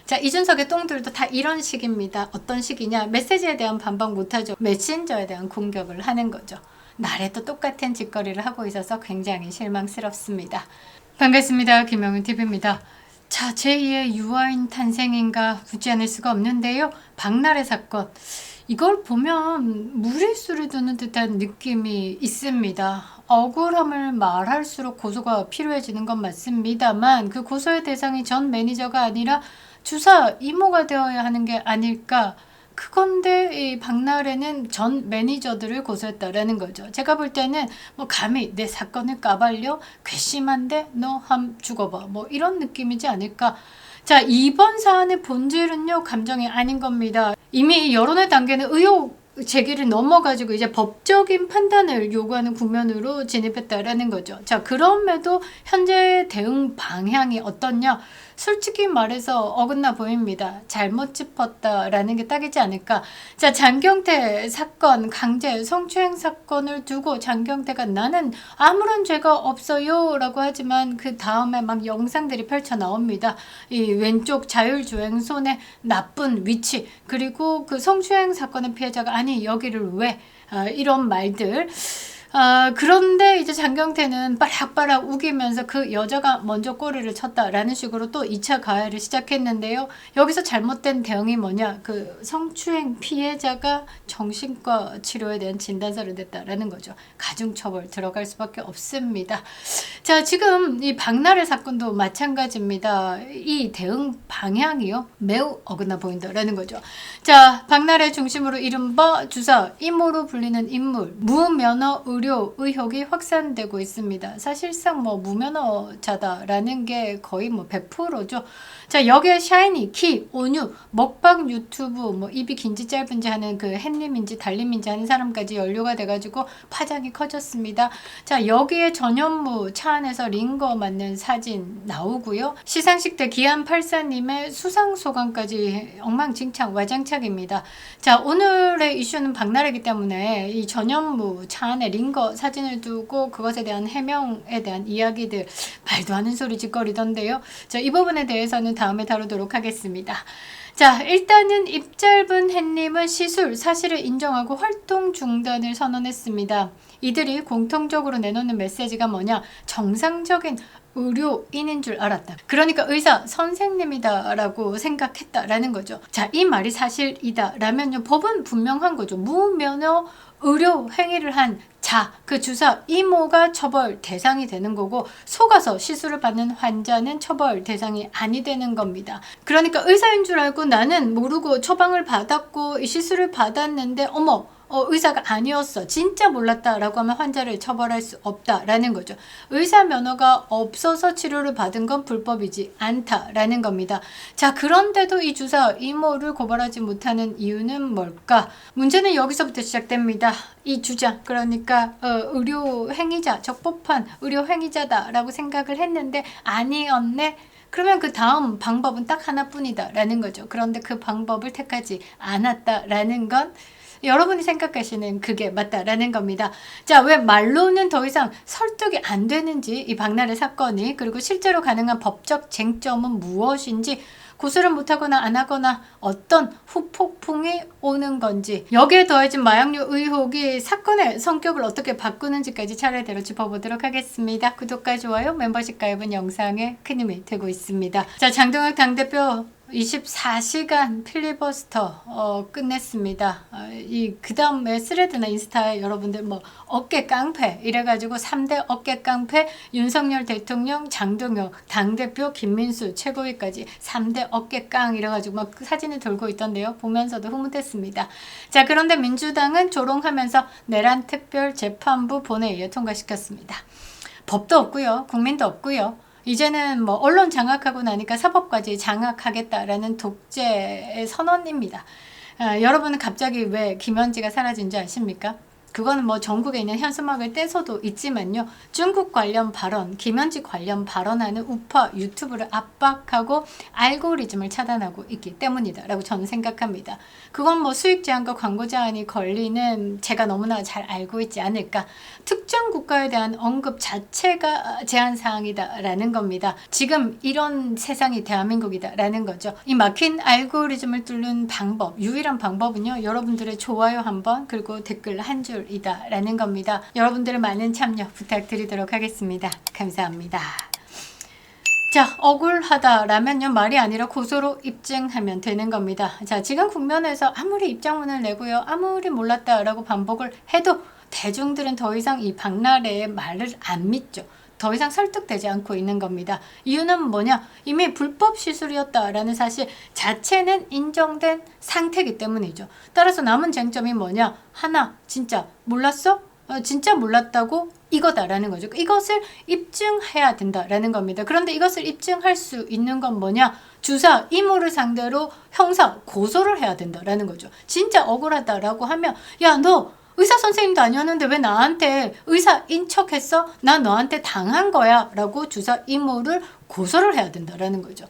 자, 이준석의 똥들도 다 이런 식입니다. 어떤 식이냐? 메시지에 대한 반박 못하죠. 메신저에 대한 공격을 하는 거죠. 날에도 똑같은 짓거리를 하고 있어서 굉장히 실망스럽습니다. 반갑습니다. 김영은TV입니다. 자, 제2의 유아인 탄생인가 묻지 않을 수가 없는데요. 박나래 사건. 이걸 보면 무리수를 두는 듯한 느낌이 있습니다. 억울함을 말할수록 고소가 필요해지는 건 맞습니다만 그 고소의 대상이 전 매니저가 아니라 주사 이모가 되어야 하는 게 아닐까. 그건데 이 박나래는 전 매니저들을 고소했다라는 거죠. 제가 볼 때는 뭐 감히 내 사건을 까발려 괘씸한데 너 함 죽어봐 뭐 이런 느낌이지 않을까. 자, 이번 사안의 본질은요, 감정이 아닌 겁니다. 이미 여론의 단계는 의혹 제기를 넘어가지고 이제 법적인 판단을 요구하는 국면으로 진입했다라는 거죠. 자, 그럼에도 현재 대응 방향이 어떻냐? 솔직히 말해서 어긋나 보입니다. 잘못 짚었다라는 게 딱이지 않을까. 자, 장경태 사건, 강제 성추행 사건을 두고 장경태가 나는 아무런 죄가 없어요 라고 하지만 그 다음에 막 영상들이 펼쳐 나옵니다. 이 왼쪽 자율주행 손의 나쁜 위치, 그리고 그 성추행 사건의 피해자가 아니 여기를 왜, 이런 말들. 그런데 이제 장경태는 빠락빠락 우기면서 그 여자가 먼저 꼬리를 쳤다라는 식으로 또 2차 가해를 시작했는데요. 여기서 잘못된 대응이 뭐냐? 그 성추행 피해자가 정신과 치료에 대한 진단서를 냈다라는 거죠. 가중처벌 들어갈 수밖에 없습니다. 자, 지금 이 박나래 사건도 마찬가지입니다. 이 대응 방향이요. 매우 어긋나 보인다라는 거죠. 자, 박나래 중심으로 이른바 주사 이모로 불리는 인물, 무면허 의료 의혹이 확산되고 있습니다. 사실상 뭐 무면허자다라는 게 거의 뭐 100%죠. 자, 여기에 샤이니, 키, 온유, 먹방 유튜브, 뭐 입이 긴지 짧은지 하는 그 햇님인지 달님인지 하는 사람까지 연루가 돼가지고 파장이 커졌습니다. 자, 여기에 전현무 차 안에서 링거 맞는 사진 나오고요. 시상식 때 기안84님의 수상소감까지 엉망진창 와장창입니다. 자, 오늘의 이슈는 박나래이기 때문에 이 전현무 차 안에 링거 사진을 두고 그것에 대한 해명에 대한 이야기들 말도 안 하는 소리 짓거리던데요. 자, 이 부분에 대해서는 다음에 다루도록 하겠습니다. 자, 일단은 입 짧은 햇님은 시술 사실을 인정하고 활동 중단을 선언했습니다. 이들이 공통적으로 내놓는 메시지가 뭐냐? 정상적인 의료인인 줄 알았다. 그러니까 의사 선생님이다 라고 생각했다라는 거죠. 자, 이 말이 사실이다 라면요, 법은 분명한 거죠. 무면허 의료 행위를 한 자, 그 주사 이모가 처벌 대상이 되는 거고 속아서 시술을 받는 환자는 처벌 대상이 아니 되는 겁니다. 그러니까 의사인 줄 알고 나는 모르고 처방을 받았고 이 시술을 받았는데 어머 의사가 아니었어, 진짜 몰랐다라고 하면 환자를 처벌할 수 없다라는 거죠. 의사 면허가 없어서 치료를 받은 건 불법이지 않다라는 겁니다. 자, 그런데도 이 주사 이모를 고발하지 못하는 이유는 뭘까? 문제는 여기서부터 시작됩니다. 이 주장, 그러니까 의료 행위자, 적법한 의료 행위자다라고 생각을 했는데 아니었네. 그러면 그 다음 방법은 딱 하나뿐이다 라는 거죠. 그런데 그 방법을 택하지 않았다라는 건 여러분이 생각하시는 그게 맞다라는 겁니다. 자, 왜 말로는 더 이상 설득이 안 되는지, 이 박나래 사건이, 그리고 실제로 가능한 법적 쟁점은 무엇인지, 고소를 못하거나 안 하거나 어떤 후폭풍이 오는 건지, 여기에 더해진 마약류 의혹이 사건의 성격을 어떻게 바꾸는지까지 차례대로 짚어보도록 하겠습니다. 구독과 좋아요, 멤버십 가입은 영상에 큰 힘이 되고 있습니다. 자, 장동혁 당대표 24시간 필리버스터 끝냈습니다. 그 다음에 스레드나 인스타에 여러분들 뭐 어깨 깡패 이래가지고 3대 어깨 깡패 윤석열 대통령, 장동혁 당대표, 김민수 최고위까지 3대 어깨 깡 이래가지고 막 사진을 돌고 있던데요. 보면서도 흐뭇했습니다. 자, 그런데 민주당은 조롱하면서 내란 특별재판부 본회의에 통과시켰습니다. 법도 없고요, 국민도 없고요. 이제는 뭐 언론 장악하고 나니까 사법까지 장악하겠다라는 독재의 선언입니다. 여러분은 갑자기 왜 김현지가 사라진 줄 아십니까? 그거는 뭐 전국에 있는 현수막을 떼서도 있지만요. 중국 관련 발언, 김현지 관련 발언하는 우파 유튜브를 압박하고 알고리즘을 차단하고 있기 때문이다라고 저는 생각합니다. 그건 뭐 수익 제한과 광고 제한이 걸리는 제가 너무나 잘 알고 있지 않을까. 특정 국가에 대한 언급 자체가 제한 사항이다라는 겁니다. 지금 이런 세상이 대한민국이다라는 거죠. 이 막힌 알고리즘을 뚫는 방법, 유일한 방법은요. 여러분들의 좋아요 한번 그리고 댓글 한 줄이다라는 겁니다. 여러분들의 많은 참여 부탁드리도록 하겠습니다. 감사합니다. 자, 억울하다라면요 말이 아니라 고소로 입증하면 되는 겁니다. 자, 지금 국면에서 아무리 입장문을 내고요 아무리 몰랐다라고 반복을 해도 대중들은 더 이상 이 박나래의 말을 안 믿죠. 더 이상 설득되지 않고 있는 겁니다. 이유는 뭐냐? 이미 불법 시술이었다라는 사실 자체는 인정된 상태이기 때문이죠. 따라서 남은 쟁점이 뭐냐? 하나, 진짜 몰랐어? 진짜 몰랐다고 이거다라는 거죠. 이것을 입증해야 된다라는 겁니다. 그런데 이것을 입증할 수 있는 건 뭐냐? 주사, 이모를 상대로 형사 고소를 해야 된다라는 거죠. 진짜 억울하다라고 하면 야, 너 의사 선생님도 아니었는데 왜 나한테 의사인 척했어? 나 너한테 당한 거야 라고 주사 이모를 고소를 해야 된다라는 거죠.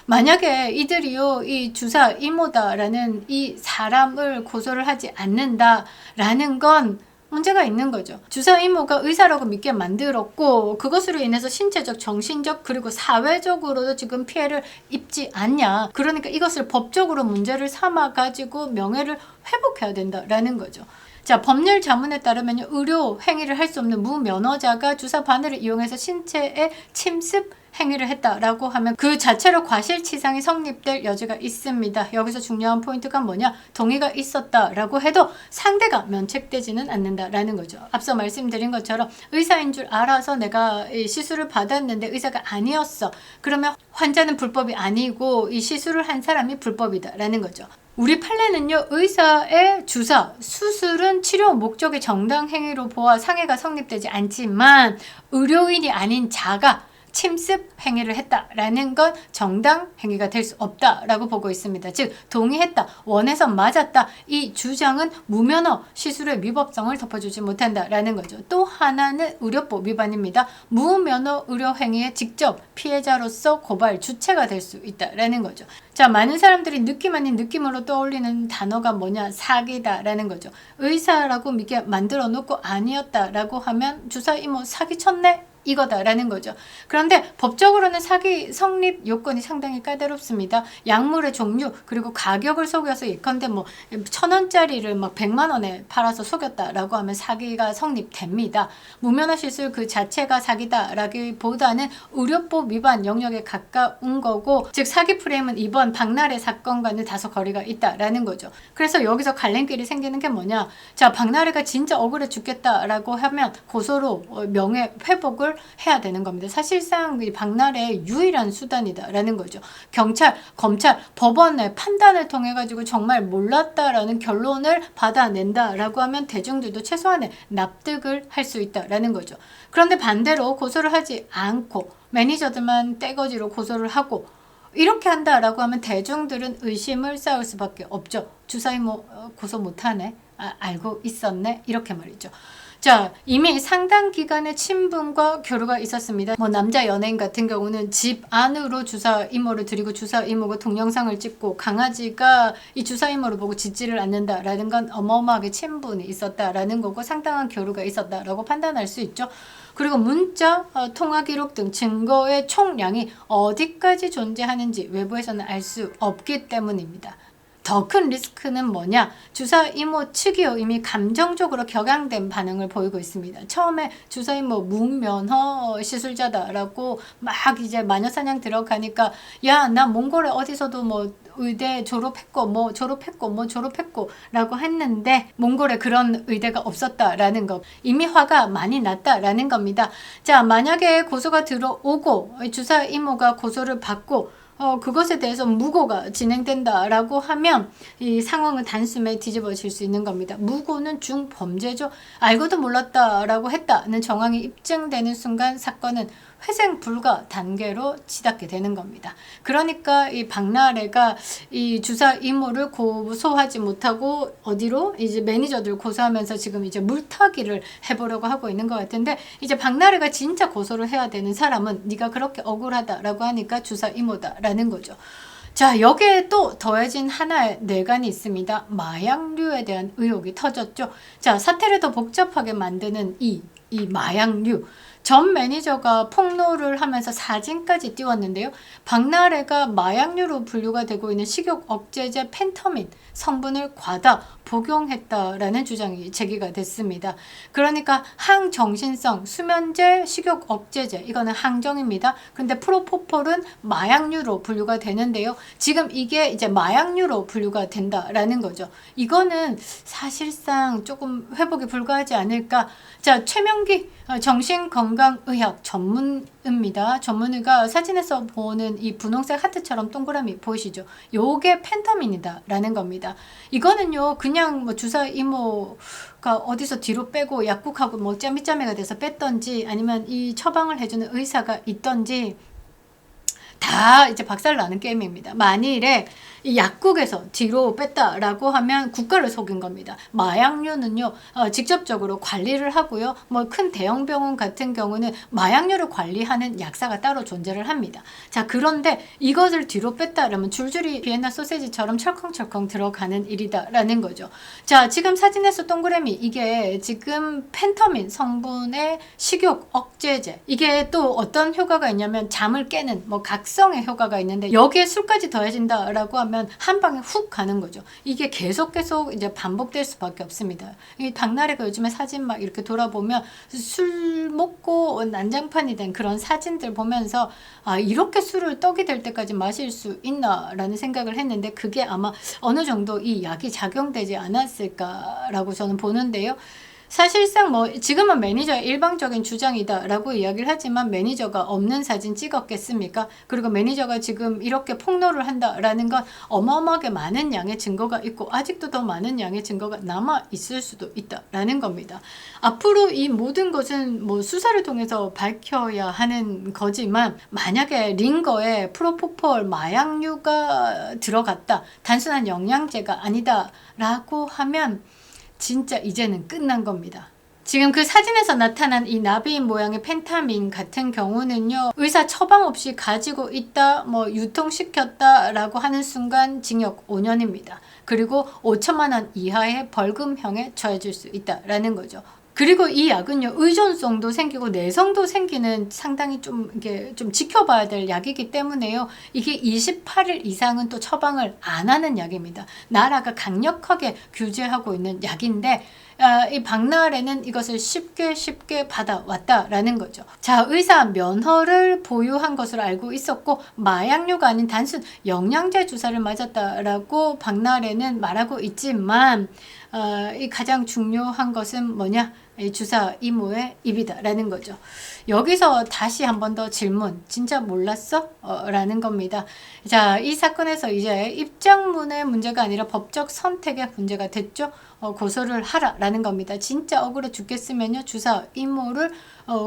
만약에 이들이요 이 주사 이모다라는 이 사람을 고소를 하지 않는다라는 건 문제가 있는 거죠. 주사 이모가 의사라고 믿게 만들었고 그것으로 인해서 신체적, 정신적 그리고 사회적으로도 지금 피해를 입지 않냐. 그러니까 이것을 법적으로 문제를 삼아 가지고 명예를 회복해야 된다라는 거죠. 자, 법률 자문에 따르면 의료 행위를 할 수 없는 무면허자가 주사 바늘을 이용해서 신체에 침습 행위를 했다라고 하면 그 자체로 과실치상이 성립될 여지가 있습니다. 여기서 중요한 포인트가 뭐냐? 동의가 있었다라고 해도 상대가 면책되지는 않는다라는 거죠. 앞서 말씀드린 것처럼 의사인 줄 알아서 내가 이 시술을 받았는데 의사가 아니었어. 그러면 환자는 불법이 아니고 이 시술을 한 사람이 불법이다라는 거죠. 우리 판례는요 의사의 주사, 수술은 치료 목적의 정당 행위로 보아 상해가 성립되지 않지만 의료인이 아닌 자가 침습 행위를 했다라는 건 정당 행위가 될 수 없다라고 보고 있습니다. 즉 동의했다, 원해서 맞았다 이 주장은 무면허 시술의 위법성을 덮어주지 못한다라는 거죠. 또 하나는 의료법 위반입니다. 무면허 의료 행위에 직접 피해자로서 고발 주체가 될 수 있다라는 거죠. 자, 많은 사람들이 느낌 아닌 느낌으로 떠올리는 단어가 뭐냐? 사기다라는 거죠. 의사라고 믿게 만들어 놓고 아니었다라고 하면 주사 이모 사기쳤네? 이거다라는 거죠. 그런데 법적으로는 사기 성립 요건이 상당히 까다롭습니다. 약물의 종류 그리고 가격을 속여서 예컨대 뭐 1,000원짜리를 막 100만 원에 팔아서 속였다라고 하면 사기가 성립됩니다. 무면허 시술 그 자체가 사기다라기보다는 의료법 위반 영역에 가까운 거고 즉 사기 프레임은 이번 박나래 사건과는 다소 거리가 있다라는 거죠. 그래서 여기서 갈림길이 생기는 게 뭐냐? 자, 박나래가 진짜 억울해 죽겠다라고 하면 고소로 명예 회복을 해야 되는 겁니다. 사실상 이 박나래의 유일한 수단이다라는 거죠. 경찰, 검찰, 법원의 판단을 통해 가지고 정말 몰랐다라는 결론을 받아낸다라고 하면 대중들도 최소한의 납득을 할 수 있다라는 거죠. 그런데 반대로 고소를 하지 않고 매니저들만 떼거지로 고소를 하고 이렇게 한다라고 하면 대중들은 의심을 쌓을 수밖에 없죠. 주사위 뭐 고소 못하네? 알고 있었네? 이렇게 말이죠. 자, 이미 상당 기간의 친분과 교류가 있었습니다. 뭐 남자 연예인 같은 경우는 집 안으로 주사 이모를 들이고 주사 이모가 동영상을 찍고 강아지가 이 주사 이모를 보고 짖지를 않는다라는 건 어마어마하게 친분이 있었다라는 거고 상당한 교류가 있었다라고 판단할 수 있죠. 그리고 문자, 통화 기록 등 증거의 총량이 어디까지 존재하는지 외부에서는 알 수 없기 때문입니다. 더 큰 리스크는 뭐냐? 주사 이모 측이요 이미 감정적으로 격양된 반응을 보이고 있습니다. 처음에 주사 이모 무면허 시술자다라고 막 이제 마녀사냥 들어가니까 야, 나 몽골에 어디서도 뭐 의대 졸업했고 뭐 졸업했고 라고 했는데 몽골에 그런 의대가 없었다라는 거 이미 화가 많이 났다라는 겁니다. 자, 만약에 고소가 들어오고 주사 이모가 고소를 받고 그것에 대해서 무고가 진행된다라고 하면 이 상황은 단숨에 뒤집어질 수 있는 겁니다. 무고는 중범죄죠. 알고도 몰랐다라고 했다는 정황이 입증되는 순간 사건은 회생 불가 단계로 치닫게 되는 겁니다. 그러니까 이 박나래가 이 주사 이모를 고소하지 못하고 어디로 이제 매니저들 고소하면서 지금 이제 물타기를 해보려고 하고 있는 것 같은데, 이제 박나래가 진짜 고소를 해야 되는 사람은 네가 그렇게 억울하다라고 하니까 주사 이모다라는 거죠. 자, 여기에 또 더해진 하나의 뇌관이 있습니다. 마약류에 대한 의혹이 터졌죠. 자, 사태를 더 복잡하게 만드는 이 마약류. 전 매니저가 폭로를 하면서 사진까지 띄웠는데요. 박나래가 마약류로 분류가 되고 있는 식욕 억제제 펜터민 성분을 과다 복용했다라는 주장이 제기가 됐습니다. 그러니까 항정신성 수면제 식욕 억제제, 이거는 항정입니다. 근데 프로포폴은 마약류로 분류가 되는데요. 지금 이게 이제 마약류로 분류가 된다라는 거죠. 이거는 사실상 조금 회복이 불가하지 않을까. 자, 최명기 정신건강의학 전문의입니다. 전문의가 사진에서 보는 이 분홍색 하트처럼 동그라미 보이시죠? 요게 펜타민이다 라는 겁니다. 이거는요, 그냥 뭐 주사 이모가 어디서 뒤로 빼고 약국하고 뭐 짜미짜미가 돼서 뺐던지, 아니면 이 처방을 해주는 의사가 있던지 다 이제 박살나는 게임입니다. 만일에 이 약국에서 뒤로 뺐다라고 하면 국가를 속인 겁니다. 마약류는요, 직접적으로 관리를 하고요. 뭐 큰 대형 병원 같은 경우는 마약류를 관리하는 약사가 따로 존재를 합니다. 자, 그런데 이것을 뒤로 뺐다라면 줄줄이 비엔나 소세지처럼 철컹철컹 들어가는 일이다라는 거죠. 자, 지금 사진에서 동그라미, 이게 지금 펜터민 성분의 식욕 억제제. 이게 또 어떤 효과가 있냐면 잠을 깨는 뭐 각성의 효과가 있는데, 여기에 술까지 더해진다라고 하면 한 방에 훅 가는 거죠. 이게 계속 이제 반복될 수밖에 없습니다. 이 박나래가 요즘에 사진 막 이렇게 돌아보면 술 먹고 난장판이 된 그런 사진들 보면서 아, 이렇게 술을 떡이 될 때까지 마실 수 있나라는 생각을 했는데, 그게 아마 어느 정도 이 약이 작용되지 않았을까라고 저는 보는데요. 사실상 뭐 지금은 매니저의 일방적인 주장이다라고 이야기를 하지만 매니저가 없는 사진 찍었겠습니까? 그리고 매니저가 지금 이렇게 폭로를 한다라는 건 어마어마하게 많은 양의 증거가 있고 아직도 더 많은 양의 증거가 남아 있을 수도 있다라는 겁니다. 앞으로 이 모든 것은 뭐 수사를 통해서 밝혀야 하는 거지만, 만약에 링거에 프로포폴 마약류가 들어갔다, 단순한 영양제가 아니다라고 하면 진짜 이제는 끝난 겁니다. 지금 그 사진에서 나타난 이 나비인 모양의 펜타민 같은 경우는요, 의사 처방 없이 가지고 있다, 뭐 유통시켰다라고 하는 순간 징역 5년입니다. 그리고 5천만 원 이하의 벌금형에 처해질 수 있다라는 거죠. 그리고 이 약은요, 의존성도 생기고 내성도 생기는 상당히 이게 좀 지켜봐야 될 약이기 때문에요. 이게 28일 이상은 또 처방을 안 하는 약입니다. 나라가 강력하게 규제하고 있는 약인데, 이 박나래는 이것을 쉽게 받아왔다라는 거죠. 자, 의사 면허를 보유한 것으로 알고 있었고, 마약류가 아닌 단순 영양제 주사를 맞았다라고 박나래는 말하고 있지만, 이 가장 중요한 것은 뭐냐? 이 주사 이모의 입이다라는 거죠. 여기서 다시 한 번 더 질문, 진짜 몰랐어? 라는 겁니다. 자, 이 사건에서 이제 입장문의 문제가 아니라 법적 선택의 문제가 됐죠. 고소를 하라라는 겁니다. 진짜 억울해 죽겠으면요, 주사 이모를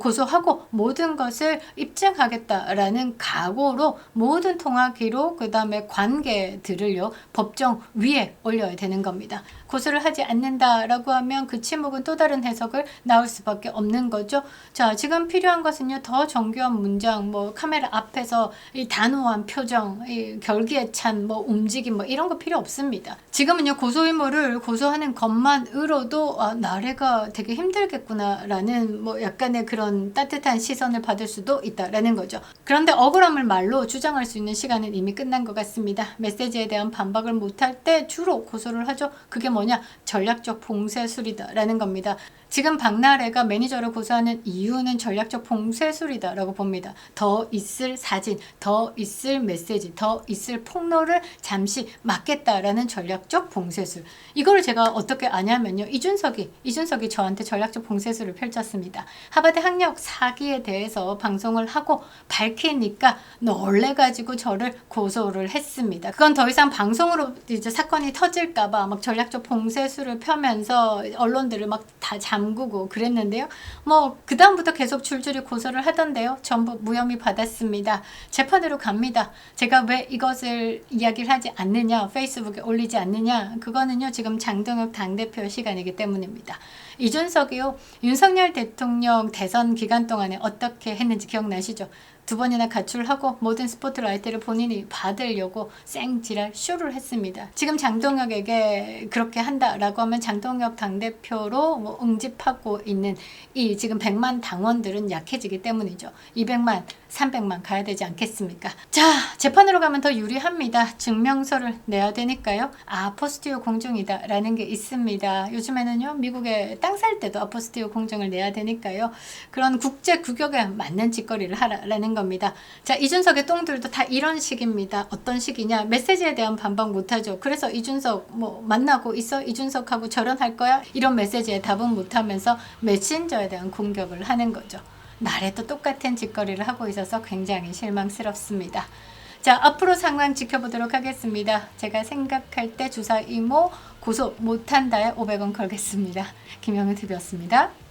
고소하고 모든 것을 입증하겠다라는 각오로 모든 통화 기록, 그 다음에 관계들을요, 법정 위에 올려야 되는 겁니다. 고소를 하지 않는다라고 하면 그 침묵은 또 다른 해석을 나올 수밖에 없는 거죠. 자, 지금 필요한 것은요, 더 정교한 문장, 뭐 카메라 앞에서 이 단호한 표정, 이 결기에 찬 뭐 움직임, 뭐 이런 거 필요 없습니다. 지금은요, 고소 의무를 고소하는 것만으로도 나래가 되게 힘들겠구나라는 뭐 약간의 그런 따뜻한 시선을 받을 수도 있다라는 거죠. 그런데 억울함을 말로 주장할 수 있는 시간은 이미 끝난 것 같습니다. 메시지에 대한 반박을 못할 때 주로 고소를 하죠. 그게 뭐냐? 전략적 봉쇄술이다라는 겁니다. 지금 박나래가 매니저를 고소하는 이유는 전략적 봉쇄술이다라고 봅니다. 더 있을 사진, 더 있을 메시지, 더 있을 폭로를 잠시 막겠다라는 전략적 봉쇄술. 이거를 제가 어떻게 아냐면요, 이준석이 저한테 전략적 봉쇄술을 펼쳤습니다. 하버드 청와대 학력 사기에 대해서 방송을 하고 밝히니까 놀래가지고 저를 고소를 했습니다. 그건 더 이상 방송으로 이제 사건이 터질까봐 막 전략적 봉쇄수를 펴면서 언론들을 막 다 잠그고 그랬는데요. 뭐 그 다음부터 계속 줄줄이 고소를 하던데요. 전부 무혐의 받았습니다. 재판으로 갑니다. 제가 왜 이것을 이야기를 하지 않느냐, 페이스북에 올리지 않느냐, 그거는요 지금 장동혁 당대표 시간이기 때문입니다. 이준석이요, 윤석열 대통령 대선 기간 동안에 어떻게 했는지 기억나시죠? 2번이나 가출하고 모든 스포트라이트를 본인이 받으려고 생지랄 쇼를 했습니다. 지금 장동혁에게 그렇게 한다라고 하면 장동혁 당대표로 뭐 응집하고 있는 이 지금 100만 당원들은 약해지기 때문이죠. 200만, 300만 가야 되지 않겠습니까? 자, 재판으로 가면 더 유리합니다. 증명서를 내야 되니까요. 아포스티오 공증이다 라는 게 있습니다. 요즘에는요 미국에 땅 살 때도 아포스티오 공증을 내야 되니까요. 그런 국제 규격에 맞는 짓거리를 하라는 겁니다. 자, 이준석의 똥들도 다 이런 식입니다. 어떤 식이냐? 메시지에 대한 반박 못하죠. 그래서 이준석 뭐 만나고 있어? 이준석하고 절연할 거야? 이런 메시지에 답은 못하면서 메신저에 대한 공격을 하는 거죠. 날에도 똑같은 짓거리를 하고 있어서 굉장히 실망스럽습니다. 자, 앞으로 상황 지켜보도록 하겠습니다. 제가 생각할 때 주사 이모 고소 못한다에 500원 걸겠습니다. 김영은 TV였습니다.